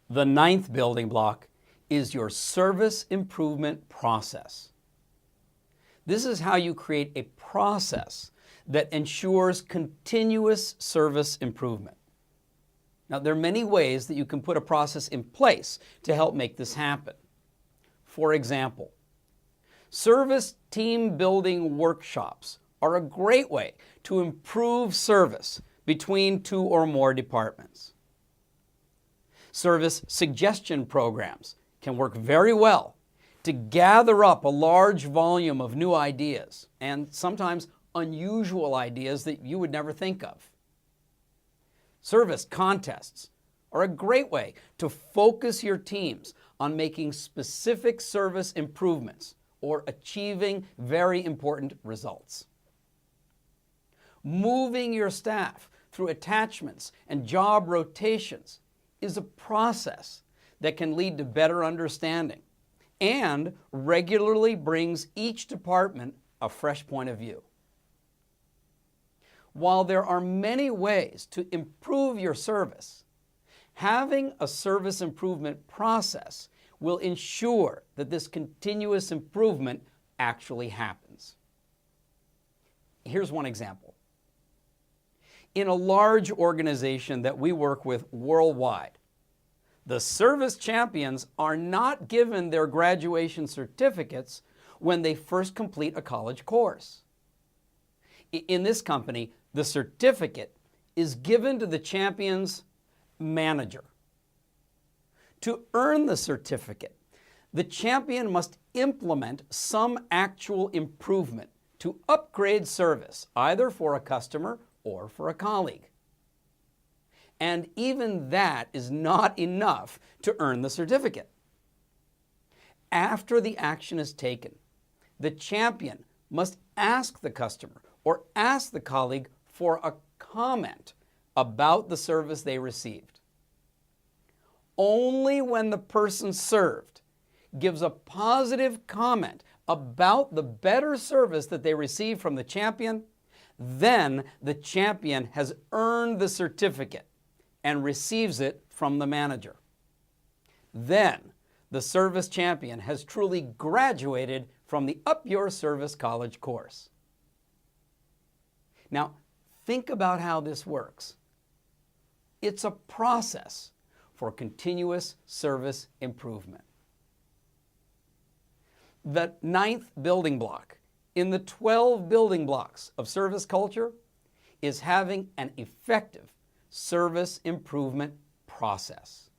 The ninth building block is your service improvement process. This is how you create a process that ensures continuous service improvement. Now, there are many ways that you can put a process in place to help make this happen. For example, service team building workshops are a great way to improve service between two or more departments. Service suggestion programs can work very well to gather up a large volume of new ideas and sometimes unusual ideas that you would never think of. Service contests are a great way to focus your teams on making specific service improvements or achieving very important results. Moving your staff through attachments and job rotations is a process that can lead to better understanding and regularly brings each department a fresh point of view. While there are many ways to improve your service, having a service improvement process will ensure that this continuous improvement actually happens. Here's one example. In a large organization that we work with worldwide, the service champions are not given their graduation certificates when they first complete a college course. In this company, the certificate is given to the champion's manager. To earn the certificate, the champion must implement some actual improvement to upgrade service, either for a customer or for a colleague. And even that is not enough to earn the certificate. After the action is taken, the champion must ask the customer or ask the colleague for a comment about the service they received. Only when the person served gives a positive comment about the better service that they received from the champion, then the champion has earned the certificate and receives it from the manager. Then the service champion has truly graduated from the Up Your Service College course. Now, think about how this works. It's a process for continuous service improvement. The ninth building block in the 12 building blocks of service culture is having an effective service improvement process.